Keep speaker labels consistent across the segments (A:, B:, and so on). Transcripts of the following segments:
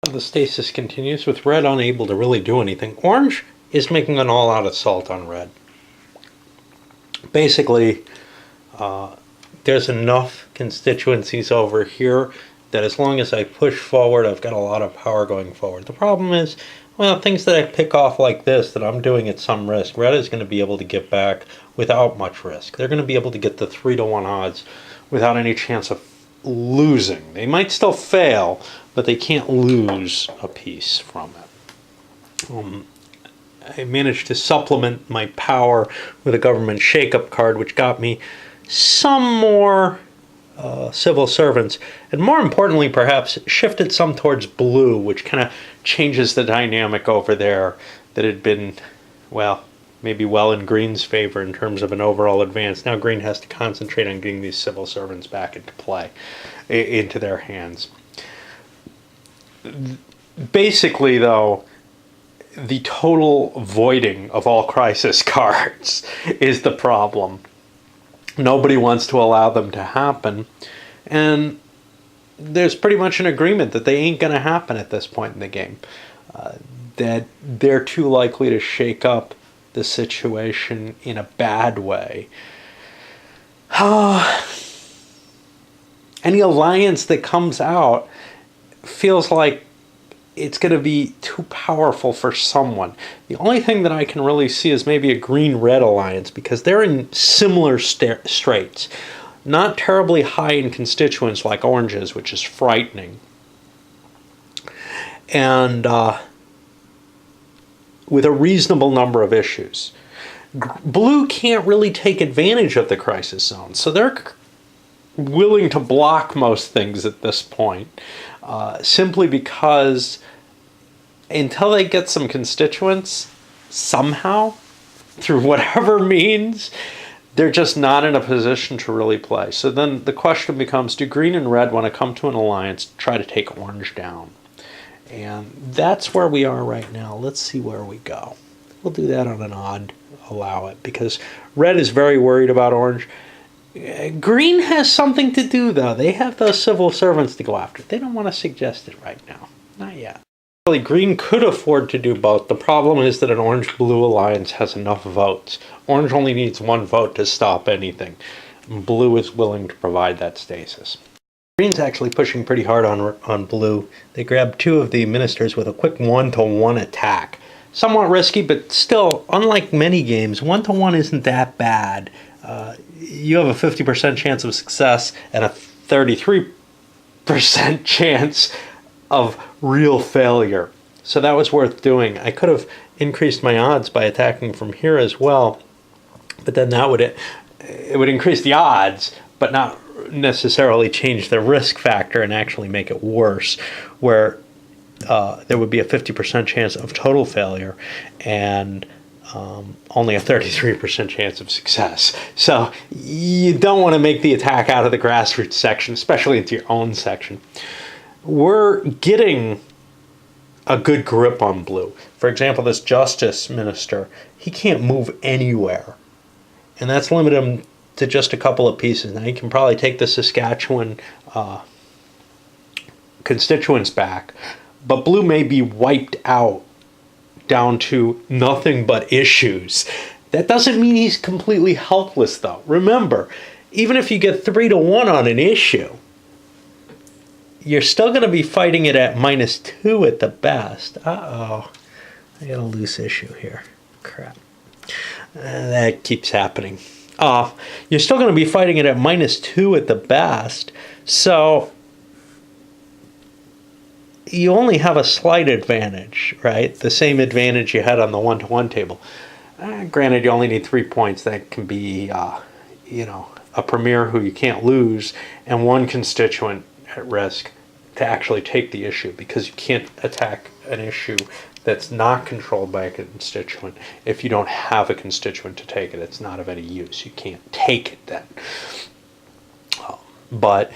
A: The stasis continues with red unable to really do anything. Orange is making an all-out assault on red. Basically, there's enough constituencies over here that as long as I push forward, I've got a lot of power going forward. The problem is, well, things that I pick off like this that I'm doing at some risk, red is going to be able to get back without much risk. They're going to be able to get the 3-to-1 odds without any chance of losing. They might still fail, but they can't lose a piece from it. I managed to supplement my power with a government shake-up card, which got me some more civil servants, and more importantly, perhaps, shifted some towards blue, which kind of changes the dynamic over there that had been, well, maybe well in green's favor in terms of an overall advance. Now green has to concentrate on getting these civil servants back into play, into their hands. Basically, though, the total voiding of all crisis cards is the problem. Nobody wants to allow them to happen, and there's pretty much an agreement that they ain't going to happen at this point in the game. That they're too likely to shake up the situation in a bad way. Any alliance that comes out feels like it's going to be too powerful for someone. The only thing that I can really see is maybe a green-red alliance, because they're in similar straits. Not terribly high in constituents like oranges, which is frightening. And with a reasonable number of issues. Blue can't really take advantage of the crisis zone, so they're willing to block most things at this point, simply because until they get some constituents, somehow, through whatever means, they're just not in a position to really play. So then the question becomes, do green and red want to come to an alliance, try to take orange down? And that's where we are right now. Let's see where we go. We'll do that on an odd, allow it, because red is very worried about orange. Green has something to do, though. They have those civil servants to go after. They don't want to suggest it right now. Not yet. Really, green could afford to do both. The problem is that an orange-blue alliance has enough votes. Orange only needs one vote to stop anything. Blue is willing to provide that stasis. Green's actually pushing pretty hard on blue. They grabbed 2 of the ministers with a quick 1-to-1 attack. Somewhat risky, but still, unlike many games, 1-to-1 isn't that bad. You have a 50% chance of success and a 33% chance of real failure. So that was worth doing. I could have increased my odds by attacking from here as well, but then that would increase the odds, but not necessarily change the risk factor and actually make it worse, where there would be a 50% chance of total failure and only a 33% chance of success. So you don't want to make the attack out of the grassroots section, especially into your own section. We're getting a good grip on blue. For example, this justice minister, he can't move anywhere. And that's limited him to just a couple of pieces. Now, he can probably take the Saskatchewan constituents back, but blue may be wiped out down to nothing but issues. That doesn't mean he's completely helpless, though. Remember, even if you get 3-to-1 on an issue, you're still going to be fighting it at -2 at the best. Uh-oh. I got a loose issue here. Crap. That keeps happening. You're still going to be fighting it at -2 at the best. So you only have a slight advantage, right? The same advantage you had on the 1-to-1 table. Granted, you only need 3 points. That can be, a premier who you can't lose and one constituent at risk to actually take the issue, because you can't attack an issue that's not controlled by a constituent if you don't have a constituent to take it. It's not of any use. You can't take it then. But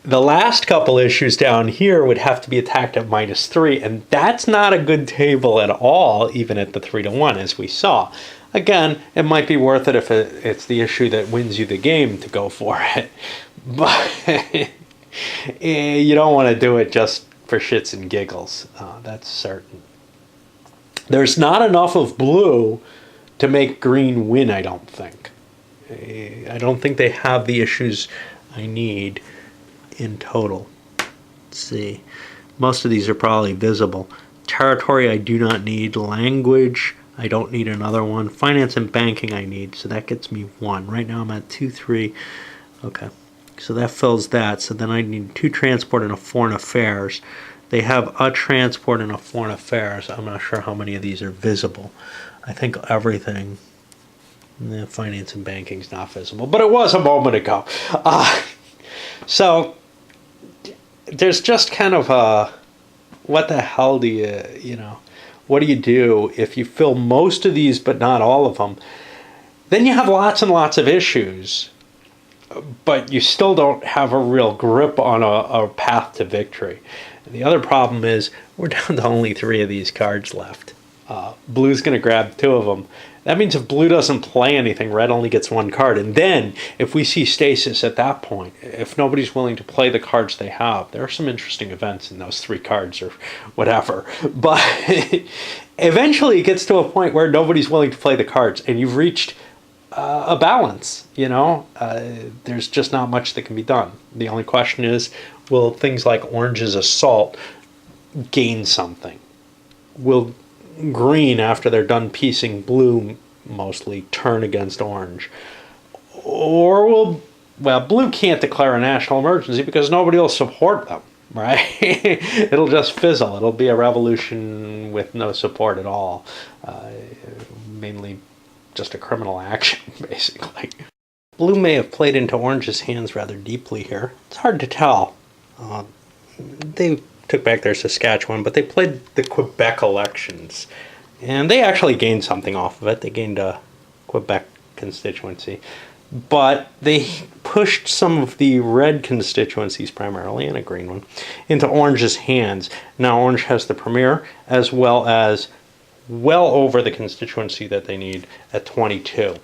A: the last couple issues down here would have to be attacked at -3, and that's not a good table at all, even at the 3-to-1, as we saw. Again, it might be worth it if it's the issue that wins you the game to go for it. But you don't want to do it just for shits and giggles. That's certain. There's not enough of blue to make green win, I don't think. I don't think they have the issues I need in total. Let's see. Most of these are probably visible. Territory I do not need. Language, I don't need another one. Finance and banking I need, so that gets me 1. Right now I'm at 2, 3. Okay, so that fills that. So then I need 2 transport and a foreign affairs. They have a transport and a foreign affairs. I'm not sure how many of these are visible. I think everything. Finance and banking is not visible, but it was a moment ago. So there's just kind of a, what the hell do what do you do if you fill most of these but not all of them? Then you have lots and lots of issues, but you still don't have a real grip on a path to victory. And the other problem is we're down to only 3 of these cards left. Blue's going to grab 2 of them. That means if blue doesn't play anything, red only gets 1 card. And then, if we see stasis at that point, if nobody's willing to play the cards they have, there are some interesting events in those 3 cards or whatever. But eventually it gets to a point where nobody's willing to play the cards, and you've reached a balance, there's just not much that can be done. The only question is, will things like orange's assault gain something? Will green, after they're done piecing blue, mostly turn against orange? Or blue can't declare a national emergency because nobody will support them, right? It'll just fizzle. It'll be a revolution with no support at all. Mainly just a criminal action, basically. Blue may have played into orange's hands rather deeply here. It's hard to tell. They took back their Saskatchewan, but they played the Quebec elections, and they actually gained something off of it. They gained a Quebec constituency, but they pushed some of the red constituencies, primarily, and a green one, into orange's hands. Now orange has the premier, as well as well over the constituency that they need at 22.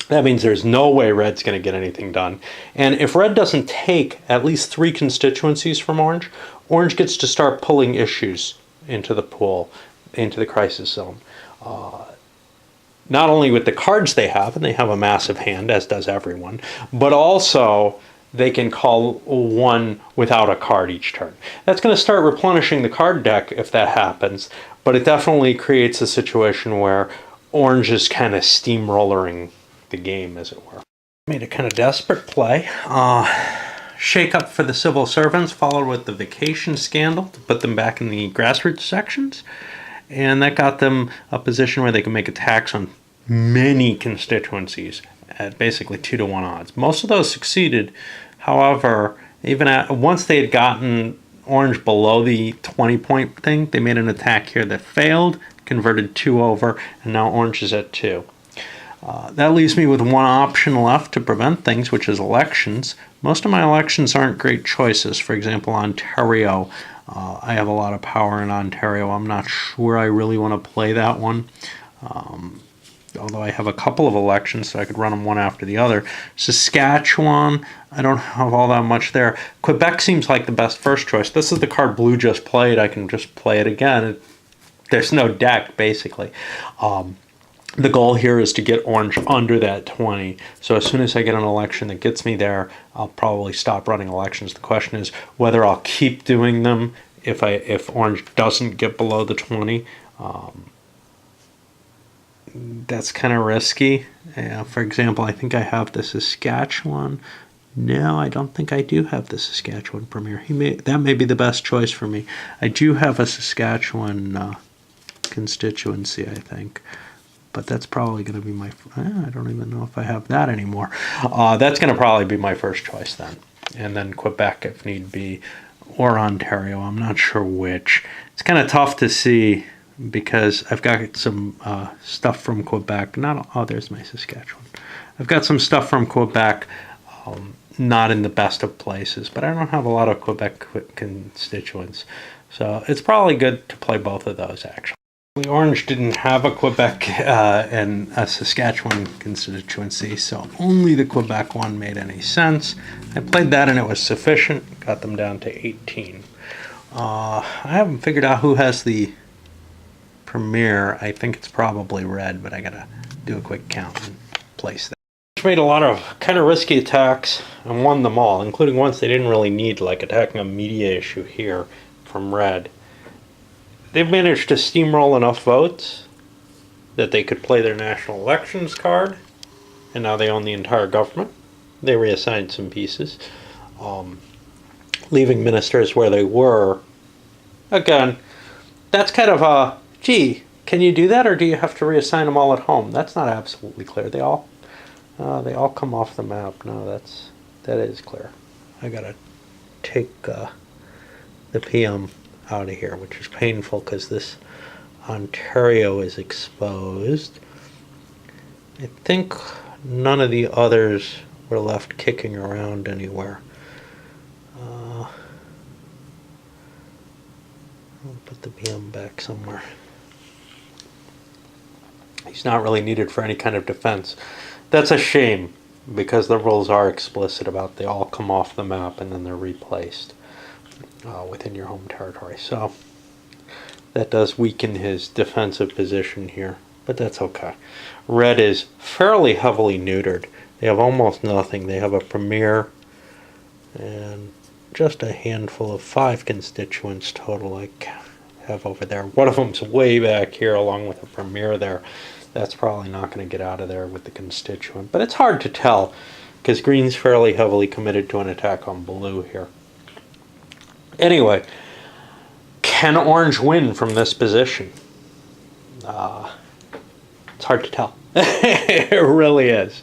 A: That means there's no way red's going to get anything done. And if red doesn't take at least 3 constituencies from orange, orange gets to start pulling issues into the pool, into the crisis zone. Not only with the cards they have, and they have a massive hand, as does everyone, but also they can call 1 without a card each turn. That's going to start replenishing the card deck if that happens, but it definitely creates a situation where orange is kind of steamrollering the game, as it were. Made a kind of desperate play. Shake up for the civil servants, followed with the vacation scandal to put them back in the grassroots sections. And that got them a position where they could make attacks on many constituencies at basically 2-to-1 odds. Most of those succeeded. However, once they had gotten orange below the 20-point thing, they made an attack here that failed, converted 2 over, and now orange is at 2. That leaves me with 1 option left to prevent things, which is elections. Most of my elections aren't great choices. For example, Ontario. I have a lot of power in Ontario. I'm not sure I really want to play that one. Although I have a couple of elections, so I could run them one after the other. Saskatchewan, I don't have all that much there. Quebec seems like the best first choice. This is the card blue just played. I can just play it again. There's no deck, basically. The goal here is to get orange under that 20. So as soon as I get an election that gets me there, I'll probably stop running elections. The question is whether I'll keep doing them if orange doesn't get below the 20. That's kind of risky. For example, I think I have the Saskatchewan. No, I don't think I do have the Saskatchewan premier. That may be the best choice for me. I do have a Saskatchewan constituency, I think. But that's probably going to be I don't even know if I have that anymore. That's going to probably be my first choice then. And then Quebec, if need be, or Ontario. I'm not sure which. It's kind of tough to see because I've got some stuff from Quebec. There's my Saskatchewan. I've got some stuff from Quebec, not in the best of places, but I don't have a lot of Quebec constituents. So it's probably good to play both of those, actually. Orange didn't have a Quebec and a Saskatchewan constituency, so only the Quebec one made any sense. I played that and it was sufficient, got them down to 18. I haven't figured out who has the premier. I think it's probably red, but I gotta do a quick count and place that. Made a lot of kind of risky attacks and won them all, including ones they didn't really need, like attacking a media issue here from red. They've managed to steamroll enough votes that they could play their national elections card, and now they own the entire government. They reassigned some pieces, leaving ministers where they were. Again, that's kind of a, gee, can you do that, or do you have to reassign them all at home? That's not absolutely clear. They all come off the map. No, that is clear. I gotta take the PM out of here, which is painful because this Ontario is exposed. I think none of the others were left kicking around anywhere. I'll put the PM back somewhere. He's not really needed for any kind of defense. That's a shame, because the rules are explicit about they all come off the map and then they're replaced within your home territory. So that does weaken his defensive position here, but that's okay. Red is fairly heavily neutered. They have almost nothing. They have a premier and just a handful of 5 constituents total I have over there. One of them's way back here along with a premier there. That's probably not going to get out of there with the constituent. But it's hard to tell because green's fairly heavily committed to an attack on blue here. Anyway, can orange win from this position? It's hard to tell. It really is.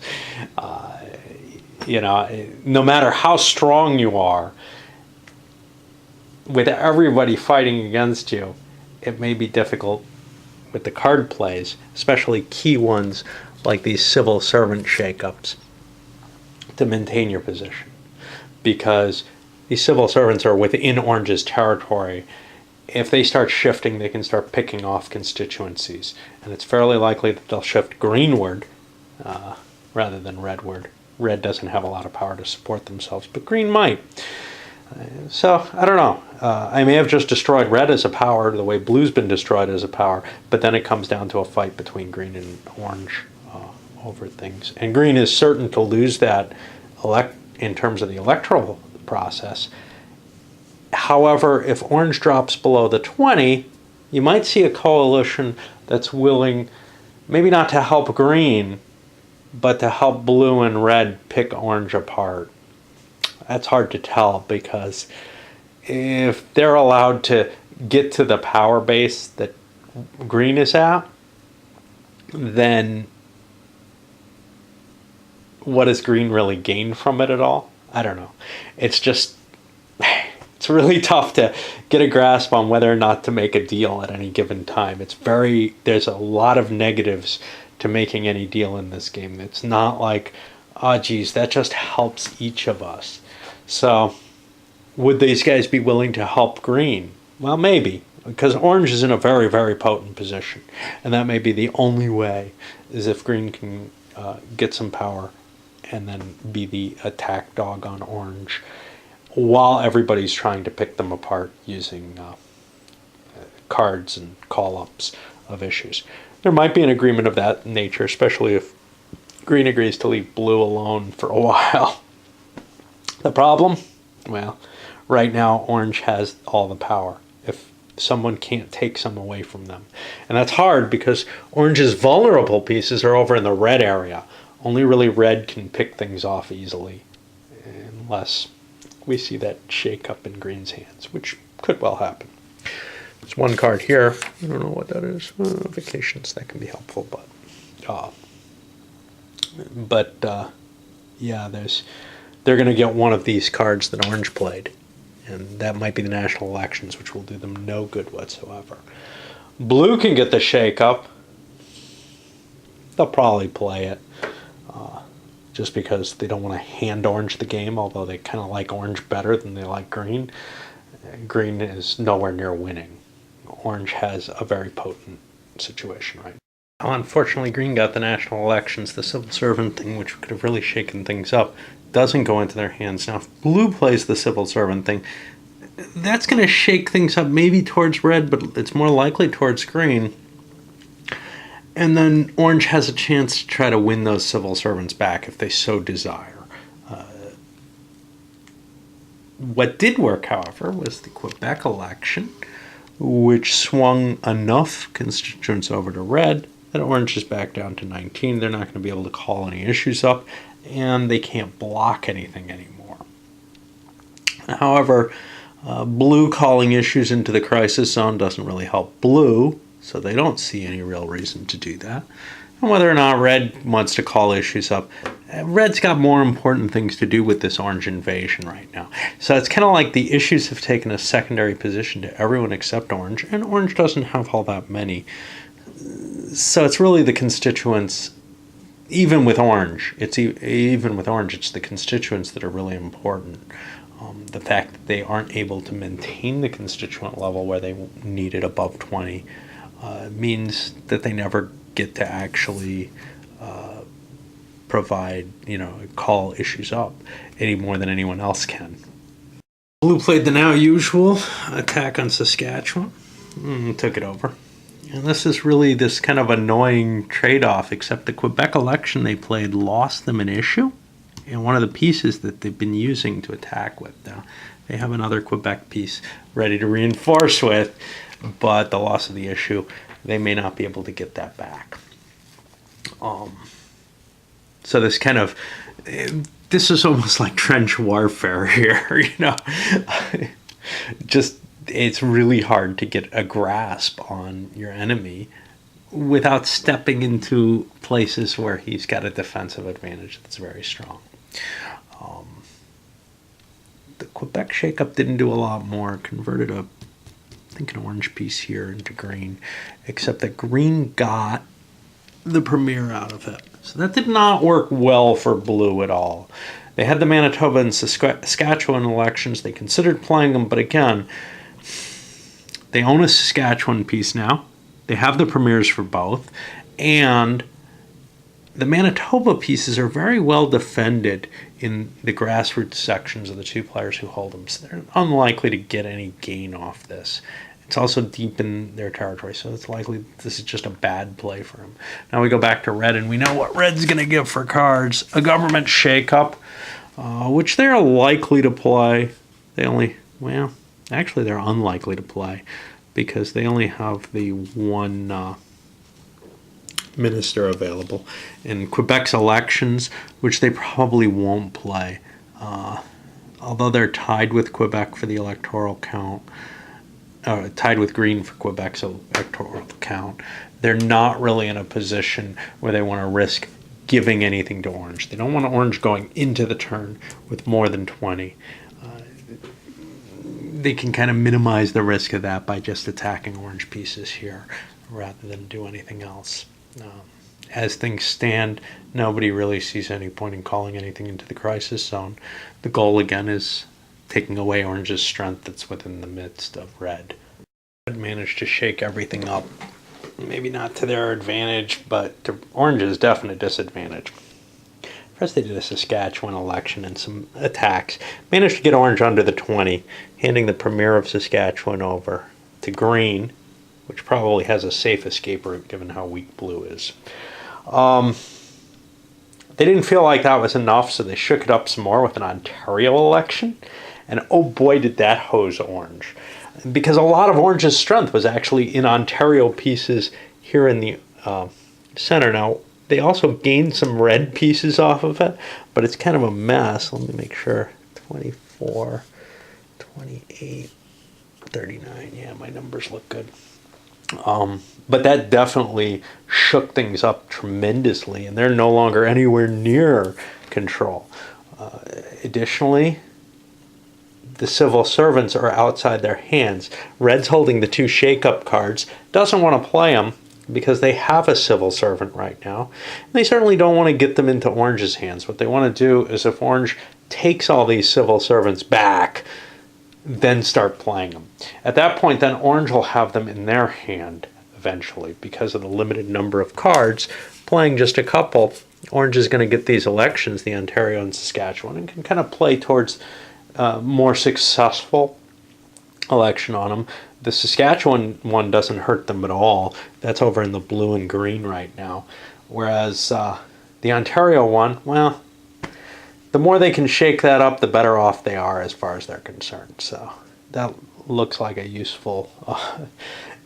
A: No matter how strong you are, with everybody fighting against you, it may be difficult with the card plays, especially key ones like these civil servant shakeups, to maintain your position. Because these civil servants are within Orange's territory. If they start shifting, they can start picking off constituencies. And it's fairly likely that they'll shift greenward rather than redward. Red doesn't have a lot of power to support themselves, but green might. So, I don't know. I may have just destroyed red as a power the way blue's been destroyed as a power, but then it comes down to a fight between green and orange over things. And green is certain to lose that in terms of the electoral process. However, if orange drops below the 20, you might see a coalition that's willing, maybe not to help green, but to help blue and red pick orange apart. That's hard to tell, because if they're allowed to get to the power base that green is at, then what does green really gain from it at all? I don't know. It's really tough to get a grasp on whether or not to make a deal at any given time. There's a lot of negatives to making any deal in this game. It's not like, oh geez, that just helps each of us. So would these guys be willing to help green? Well, maybe, because orange is in a very, very potent position. And that may be the only way, is if green can get some power and then be the attack dog on orange while everybody's trying to pick them apart using cards and call-ups of issues. There might be an agreement of that nature, especially if green agrees to leave blue alone for a while. The problem? Well, right now orange has all the power if someone can't take some away from them. And that's hard because orange's vulnerable pieces are over in the red area. Only really red can pick things off easily, unless we see that shake up in green's hands, which could well happen. There's one card here. I don't know what that is. Vacations, that can be helpful, yeah, they're going to get one of these cards that orange played, and that might be the national elections, which will do them no good whatsoever. Blue can get the shake up. They'll probably play it, just because they don't want to hand orange the game, although they kind of like orange better than they like green. Green is nowhere near winning. Orange has a very potent situation right now. Unfortunately, green got the national elections. The civil servant thing, which could have really shaken things up, doesn't go into their hands. Now, if blue plays the civil servant thing, that's going to shake things up maybe towards red, but it's more likely towards green. And then orange has a chance to try to win those civil servants back if they so desire. What did work, however, was the Quebec election, which swung enough constituents over to red that orange is back down to 19. They're not going to be able to call any issues up, and they can't block anything anymore. However, blue calling issues into the crisis zone doesn't really help blue, so they don't see any real reason to do that. And whether or not red wants to call issues up, red's got more important things to do with this orange invasion right now. So it's kind of like the issues have taken a secondary position to everyone except orange, and orange doesn't have all that many. So it's really the constituents, even with orange, it's the constituents that are really important. The fact that they aren't able to maintain the constituent level where they need it above 20 means that they never get to actually provide, call issues up any more than anyone else can. Blue played the now usual attack on Saskatchewan, took it over. And this is really this kind of annoying trade-off, except the Quebec election they played lost them an issue, and one of the pieces that they've been using to attack with. Now, they have another Quebec piece ready to reinforce with, but the loss of the issue, they may not be able to get that back. So this kind of, this is almost like trench warfare here, Just, it's really hard to get a grasp on your enemy without stepping into places where he's got a defensive advantage that's very strong. The Quebec shakeup didn't do a lot more. Converted an orange piece here into green, except that green got the premier out of it. So that did not work well for blue at all. They had the Manitoba and Saskatchewan elections. They considered playing them, but again, they own a Saskatchewan piece now. They have the premiers for both, and the Manitoba pieces are very well defended in the grassroots sections of the two players who hold them, so they're unlikely to get any gain off this. It's also deep in their territory, so it's likely this is just a bad play for them. Now we go back to red, and we know what red's going to give for cards. A government shakeup, which they're likely to play. They're unlikely to play because they only have the one minister available. In Quebec's elections, which they probably won't play, although they're tied with Quebec for the electoral count, tied with green for Quebec's electoral count, they're not really in a position where they want to risk giving anything to orange. They don't want orange going into the turn with more than 20. They can kind of minimize the risk of that by just attacking orange pieces here rather than do anything else. As things stand, nobody really sees any point in calling anything into the crisis zone. The goal again is taking away orange's strength that's within the midst of red. Red managed to shake everything up. Maybe not to their advantage, but to orange's definite disadvantage. First, they did a Saskatchewan election and some attacks. Managed to get orange under the 20, handing the premier of Saskatchewan over to green, which probably has a safe escape route given how weak blue is. They didn't feel like that was enough, so they shook it up some more with an Ontario election. And oh boy, did that hose orange. Because a lot of orange's strength was actually in Ontario pieces here in the center. Now, they also gained some red pieces off of it, but it's kind of a mess. Let me make sure. 24, 28, 39. Yeah, my numbers look good. But that definitely shook things up tremendously, and they're no longer anywhere near control. Additionally, the civil servants are outside their hands. Red's holding the two shake-up cards, doesn't want to play them because they have a civil servant right now. And they certainly don't want to get them into orange's hands. What they want to do is if orange takes all these civil servants back, then start playing them. At that point, then orange will have them in their hand eventually because of the limited number of cards. Playing just a couple, orange is going to get these elections, the Ontario and Saskatchewan, and can kind of play towards more successful election on them. The Saskatchewan one doesn't hurt them at all. That's over in the blue and green right now. Whereas the Ontario one, well, the more they can shake that up, the better off they are as far as they're concerned. So that looks like a useful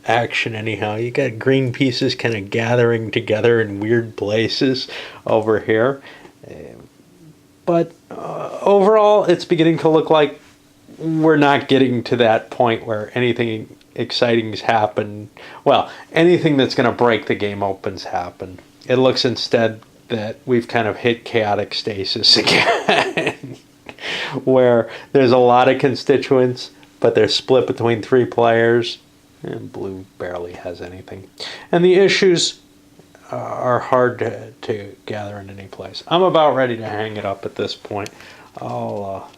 A: action anyhow. You got green pieces kind of gathering together in weird places over here. But overall, it's beginning to look like we're not getting to that point where anything exciting's happened. Well, anything that's going to break the game open's happened. It looks instead that we've kind of hit chaotic stasis again, where there's a lot of constituents, but they're split between 3 players, and blue barely has anything. And the issues are hard to gather in any place. I'm about ready to hang it up at this point. I'll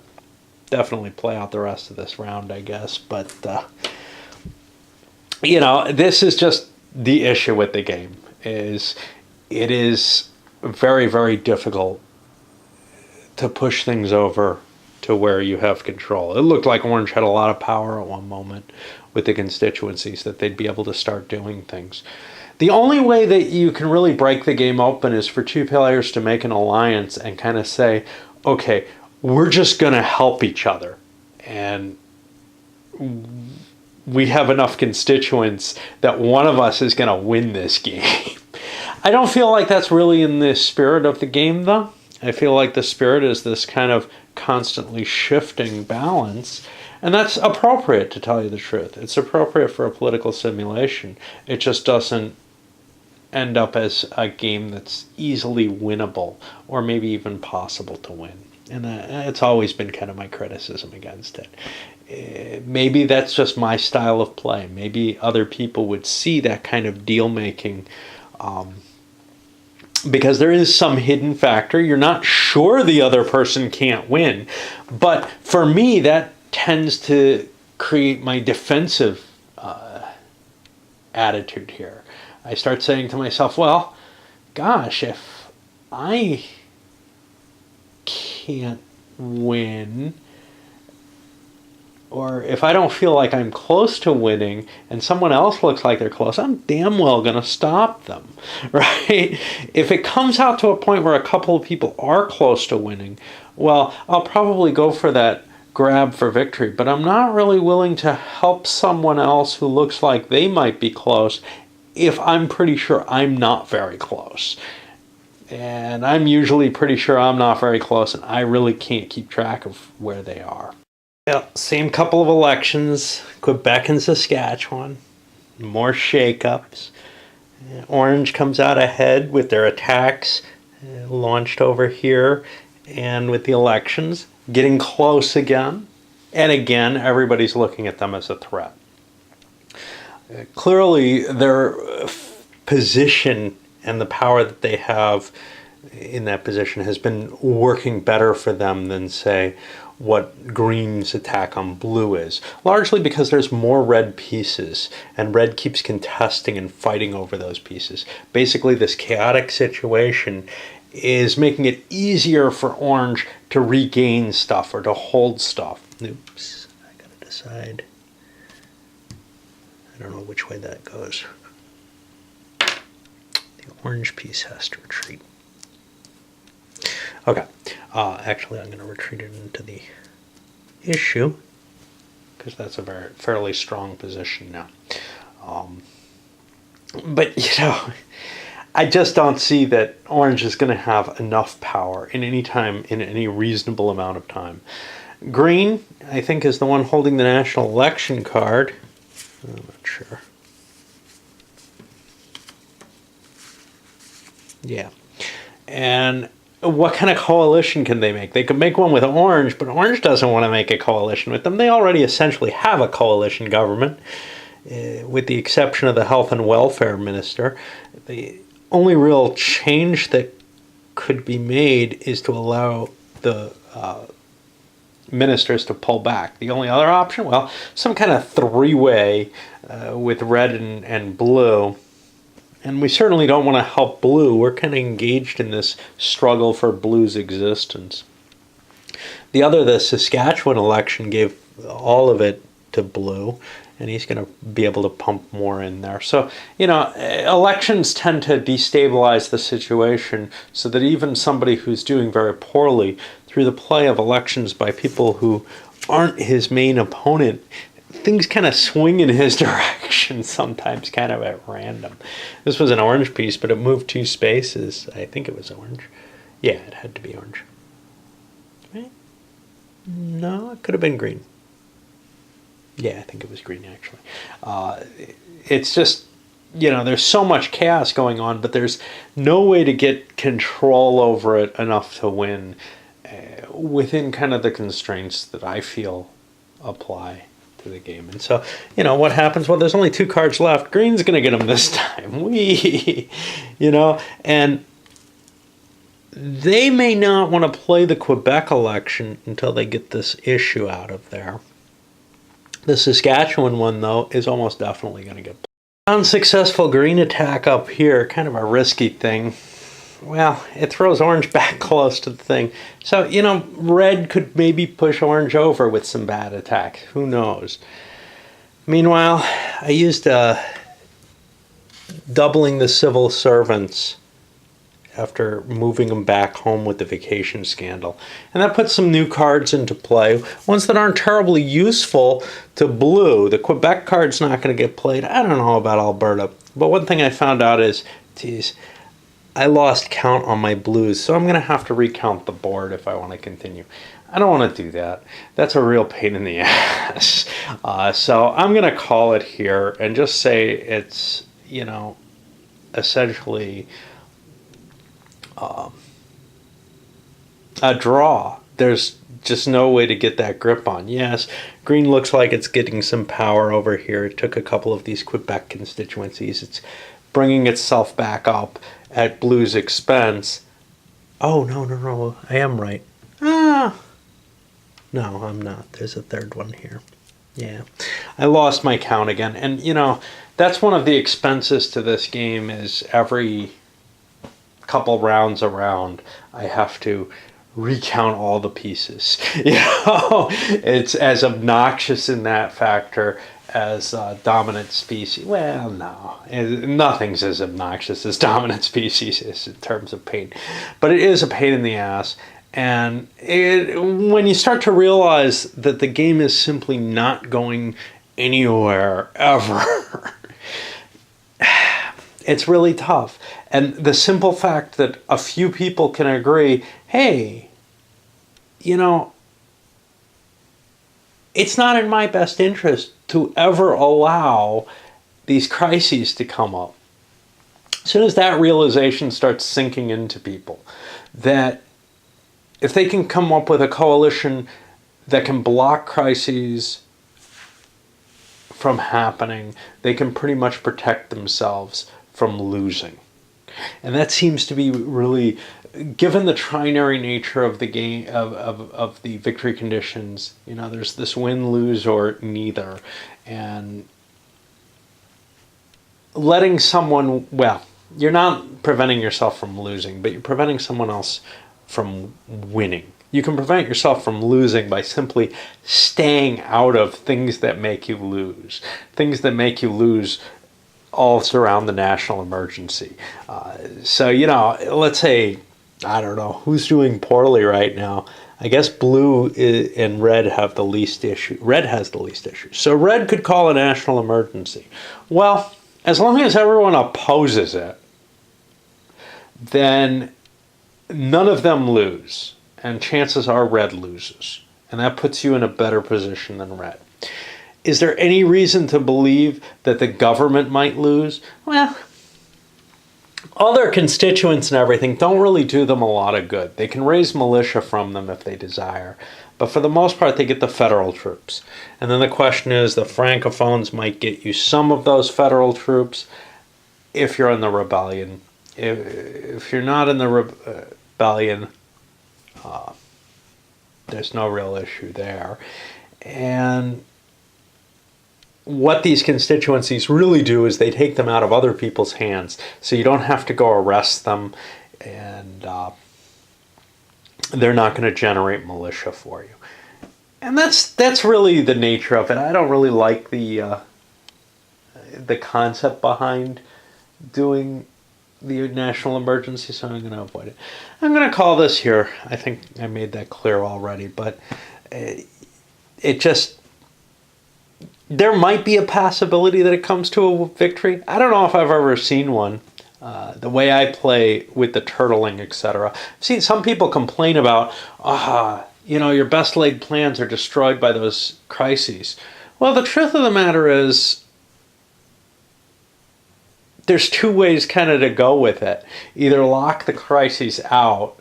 A: definitely play out the rest of this round, I guess. But, this is just the issue with the game. It is very, very difficult to push things over to where you have control. It looked like Orange had a lot of power at one moment with the constituencies, that they'd be able to start doing things. The only way that you can really break the game open is for 2 players to make an alliance and kind of say, okay, we're just going to help each other. And we have enough constituents that one of us is going to win this game. I don't feel like that's really in the spirit of the game, though. I feel like the spirit is this kind of constantly shifting balance. And that's appropriate, to tell you the truth. It's appropriate for a political simulation. It just doesn't end up as a game that's easily winnable, or maybe even possible to win. And it's always been kind of my criticism against it. Maybe that's just my style of play. Maybe other people would see that kind of deal-making, because there is some hidden factor. You're not sure the other person can't win. But for me, that tends to create my defensive attitude here. I start saying to myself, well, gosh, if I can't win, or if I don't feel like I'm close to winning and someone else looks like they're close, I'm damn well going to stop them, right? If it comes out to a point where a couple of people are close to winning, well, I'll probably go for that grab for victory, but I'm not really willing to help someone else who looks like they might be close if I'm pretty sure I'm not very close. And I'm usually pretty sure I'm not very close, and I really can't keep track of where they are. Yeah, same couple of elections, Quebec and Saskatchewan, more shakeups. Orange comes out ahead with their attacks launched over here, and with the elections getting close again. And again, everybody's looking at them as a threat. Clearly, their position and the power that they have in that position has been working better for them than, say, what Green's attack on blue is. Largely because there's more red pieces, and red keeps contesting and fighting over those pieces. Basically, this chaotic situation is making it easier for Orange to regain stuff or to hold stuff. Oops, I gotta decide. I don't know which way that goes. The orange piece has to retreat. Okay, actually I'm going to retreat it into the issue, because that's a fairly strong position now. But, I just don't see that Orange is going to have enough power in any reasonable amount of time. Green, I think, is the one holding the national election card. I'm not sure. Yeah. And what kind of coalition can they make? They could make one with Orange, but Orange doesn't want to make a coalition with them. They already essentially have a coalition government, with the exception of the health and welfare minister. The only real change that could be made is to allow the ministers to pull back. The only other option, well, some kind of three-way with red and blue. And we certainly don't want to help blue. We're kind of engaged in this struggle for blue's existence. The Saskatchewan election gave all of it to blue, and he's going to be able to pump more in there. So, elections tend to destabilize the situation so that even somebody who's doing very poorly through the play of elections by people who aren't his main opponent, things kind of swing in his direction sometimes kind of at random. This was an orange piece, but it moved 2 spaces. I think it was orange. Yeah, it had to be orange. Right? No, it could have been green. Yeah, I think it was green, actually. It's just, there's so much chaos going on, but there's no way to get control over it enough to win within kind of the constraints that I feel apply to the game. And so, what happens? Well, there's only 2 cards left. Green's going to get them this time. And they may not want to play the Quebec election until they get this issue out of there. The Saskatchewan one, though, is almost definitely going to get played. Unsuccessful green attack up here, kind of a risky thing. Well, it throws orange back close to the thing. So, red could maybe push orange over with some bad attack. Who knows? Meanwhile, I used doubling the civil servants after moving them back home with the vacation scandal. And that puts some new cards into play, ones that aren't terribly useful to blue. The Quebec card's not going to get played. I don't know about Alberta. But one thing I found out is, I lost count on my blues, so I'm going to have to recount the board if I want to continue. I don't want to do that. That's a real pain in the ass. So I'm going to call it here and just say it's, essentially a draw. There's just no way to get that grip on. Yes, green looks like it's getting some power over here. It took a couple of these Quebec constituencies. It's bringing itself back up at blue's expense. Oh, no, I am right. No, I'm not. There's a third one here. Yeah, I lost my count again. And, that's one of the expenses to this game is every couple rounds around, I have to recount all the pieces. It's as obnoxious in that factor as dominant species. Well, no, nothing's as obnoxious as dominant species is in terms of pain, but it is a pain in the ass. And when you start to realize that the game is simply not going anywhere ever, it's really tough. And the simple fact that a few people can agree, hey, it's not in my best interest to ever allow these crises to come up. As soon as that realization starts sinking into people, that if they can come up with a coalition that can block crises from happening, they can pretty much protect themselves from losing. And that seems to be really, given the trinary nature of the game, of the victory conditions, there's this win, lose, or neither. And letting someone, you're not preventing yourself from losing, but you're preventing someone else from winning. You can prevent yourself from losing by simply staying out of things that make you lose. Things that make you lose all surround the national emergency. So, let's say, I don't know, who's doing poorly right now? I guess blue and red have the least issue. Red has the least issue. So red could call a national emergency. Well, as long as everyone opposes it, then none of them lose. And chances are red loses. And that puts you in a better position than red. Is there any reason to believe that the government might lose? Well, all their constituents and everything don't really do them a lot of good. They can raise militia from them if they desire. But for the most part, they get the federal troops. And then the question is, the Francophones might get you some of those federal troops if you're in the rebellion. If you're not in the rebellion, there's no real issue there. And what these constituencies really do is they take them out of other people's hands, so you don't have to go arrest them, and they're not going to generate militia for you. And that's really the nature of it. I don't really like the concept behind doing the national emergency, so I'm going to avoid it. I'm going to call this here. I think I made that clear already, but it just, there might be a possibility that it comes to a victory. I don't know if I've ever seen one. The way I play with the turtling, etc. I've seen some people complain about, your best laid plans are destroyed by those crises. Well, the truth of the matter is, there's two ways kind of to go with it. Either lock the crises out,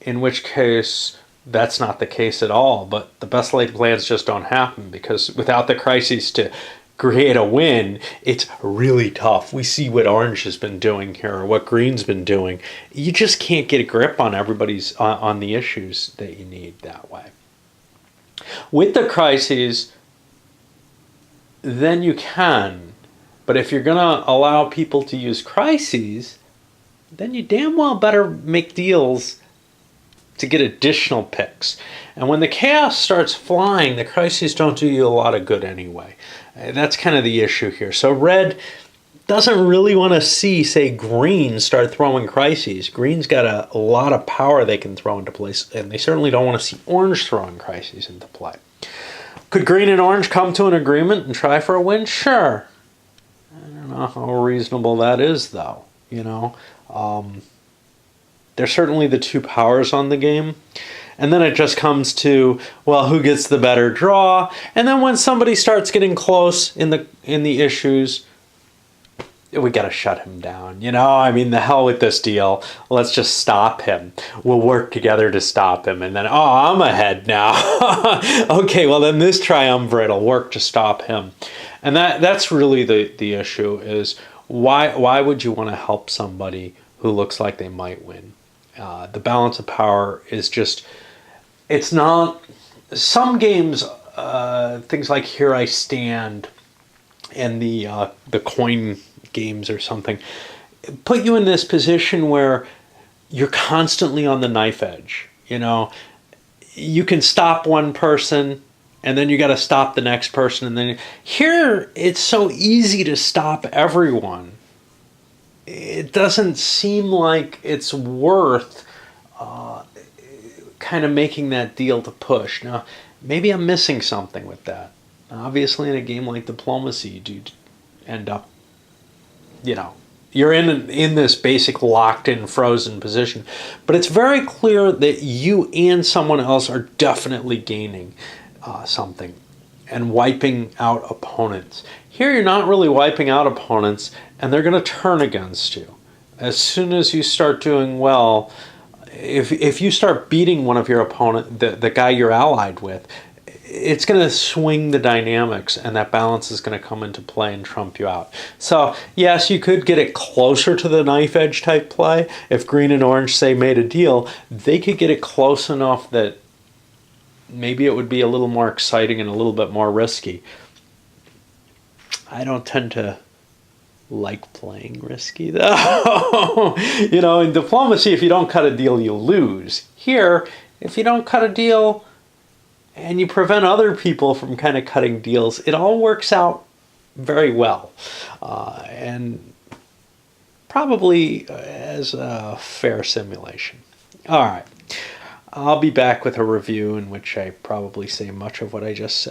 A: in which case that's not the case at all, but the best laid plans just don't happen, because without the crises to create a win, it's really tough. We see what Orange has been doing here, or what Green's been doing. You just can't get a grip on everybody's on the issues that you need that way. With the crises, then you can. But if you're going to allow people to use crises, then you damn well better make deals to get additional picks. And when the chaos starts flying, the crises don't do you a lot of good anyway. That's kind of the issue here. So red doesn't really want to see, say, green start throwing crises. Green's got a lot of power they can throw into place, and they certainly don't want to see orange throwing crises into play. Could green and orange come to an agreement and try for a win? Sure. I don't know how reasonable that is, though. They're certainly the two powers on the game. And then it just comes to, well, who gets the better draw? And then when somebody starts getting close in the issues, we got to shut him down. The hell with this deal. Let's just stop him. We'll work together to stop him. And then, I'm ahead now. Okay, well, then this triumvirate will work to stop him. And that's really the issue is, why would you want to help somebody who looks like they might win? The balance of power is just, it's not, some games, things like Here I Stand and the coin games or something, put you in this position where you're constantly on the knife edge. You can stop one person, and then you got to stop the next person, and then here it's so easy to stop everyone. It doesn't seem like it's worth kind of making that deal to push. Now, maybe I'm missing something with that. Obviously, in a game like Diplomacy, you do end up, you're in this basic locked-in, frozen position. But it's very clear that you and someone else are definitely gaining something and wiping out opponents. Here, you're not really wiping out opponents, and they're going to turn against you. As soon as you start doing well, if you start beating one of your opponent, the guy you're allied with, it's going to swing the dynamics, and that balance is going to come into play and trump you out. So, yes, you could get it closer to the knife edge type play. If green and orange, say, made a deal, they could get it close enough that maybe it would be a little more exciting and a little bit more risky. I don't tend to like playing risky, though. In Diplomacy, if you don't cut a deal, you lose. Here, if you don't cut a deal and you prevent other people from kind of cutting deals, it all works out very well. And probably as a fair simulation. All right. I'll be back with a review in which I probably say much of what I just said.